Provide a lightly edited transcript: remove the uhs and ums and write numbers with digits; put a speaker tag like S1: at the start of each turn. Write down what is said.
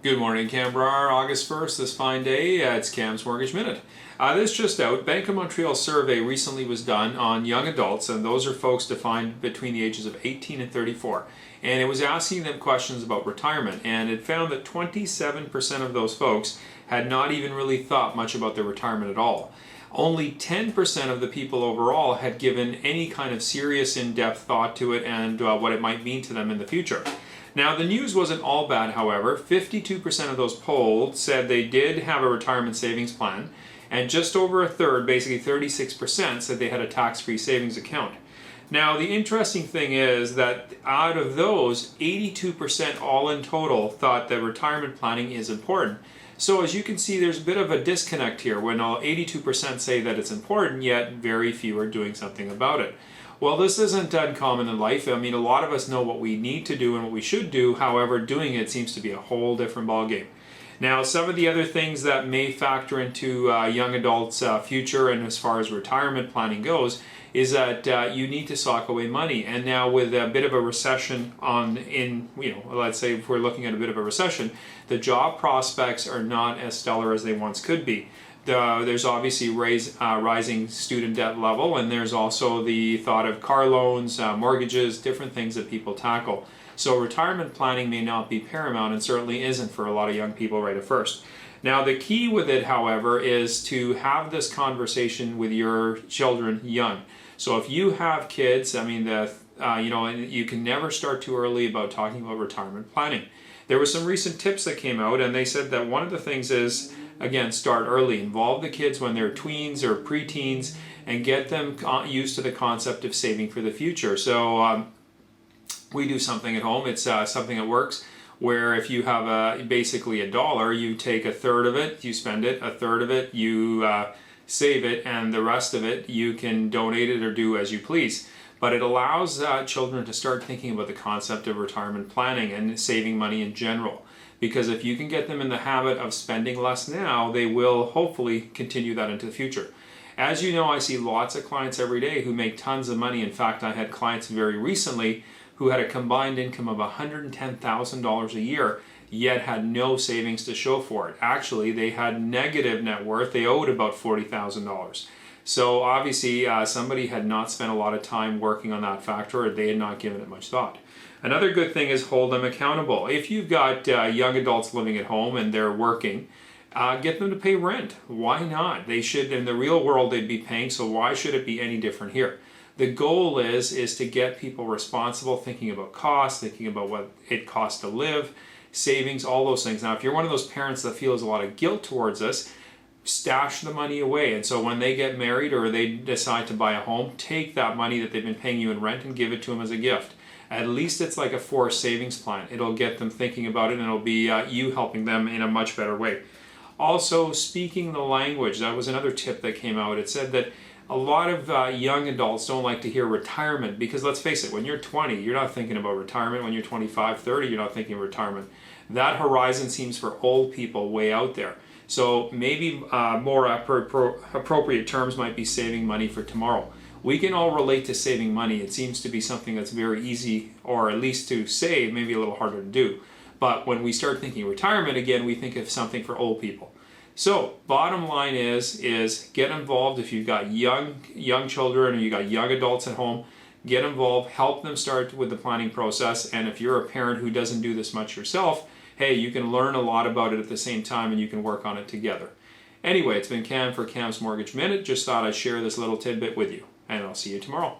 S1: Good morning, Canberra. August 1st, this fine day. It's Cam's Mortgage Minute. This just out. Bank of Montreal survey recently was done on young adults, and those are folks defined between the ages of 18 and 34. And it was asking them questions about retirement, and it found that 27% of those folks had not even really thought much about their retirement at all. Only 10% of the people overall had given any kind of serious in-depth thought to it and what it might mean to them in the future. Now, the news wasn't all bad, however. 52% of those polled said they did have a retirement savings plan, and just over a third, basically 36%, said they had a tax-free savings account. Now, the interesting thing is that out of those, 82% all in total thought that retirement planning is important. So as you can see, there's a bit of a disconnect here when all 82% say that it's important, yet very few are doing something about it. Well, this isn't uncommon in life. I mean, a lot of us know what we need to do and what we should do. However, doing it seems to be a whole different ballgame. Now, some of the other things that may factor into young adults' future and as far as retirement planning goes is that you need to sock away money. And now with a bit of a recession let's say if we're looking at a bit of a recession, the job prospects are not as stellar as they once could be. There's obviously rising student debt level, and there's also the thought of car loans, mortgages, different things that people tackle. So retirement planning may not be paramount, and certainly isn't for a lot of young people right at first. Now, the key with it, however, is to have this conversation with your children young. So if you have kids, I mean, you can never start too early about talking about retirement planning. There were some recent tips that came out, and they said that one of the things is, again, start early. Involve the kids when they're tweens or preteens and get them used to the concept of saving for the future. So we do something at home. It's something that works where if you have basically $1, you take a third of it, you spend it, a third of it, you save it, and the rest of it you can donate it or do as you please. But it allows children to start thinking about the concept of retirement planning and saving money in general. Because if you can get them in the habit of spending less now, they will hopefully continue that into the future. As you know, I see lots of clients every day who make tons of money. In fact, I had clients very recently who had a combined income of $110,000 a year, yet had no savings to show for it. Actually, they had negative net worth. They owed about $40,000. So obviously, somebody had not spent a lot of time working on that factor, or they had not given it much thought. Another good thing is hold them accountable. If you've got young adults living at home and they're working, get them to pay rent. Why not? They should, in the real world, they'd be paying, so why should it be any different here? The goal is to get people responsible, thinking about costs, thinking about what it costs to live, savings, all those things. Now, if you're one of those parents that feels a lot of guilt towards this, stash the money away. And so when they get married or they decide to buy a home, take that money that they've been paying you in rent and give it to them as a gift. At least it's like a forced savings plan. It'll get them thinking about it, and it'll be you helping them in a much better way. Also, speaking the language, that was another tip that came out. It said that a lot of young adults don't like to hear retirement because, let's face it, when you're 20, you're not thinking about retirement. When you're 25, 30, you're not thinking of retirement. That horizon seems for old people way out there. So maybe more appropriate terms might be saving money for tomorrow. We can all relate to saving money. It seems to be something that's very easy, or at least to say, maybe a little harder to do. But when we start thinking retirement again, we think of something for old people. So bottom line is get involved. If you've got young children or you've got young adults at home, get involved, help them start with the planning process. And if you're a parent who doesn't do this much yourself, hey, you can learn a lot about it at the same time and you can work on it together. Anyway, it's been Cam for Cam's Mortgage Minute. Just thought I'd share this little tidbit with you, and I'll see you tomorrow.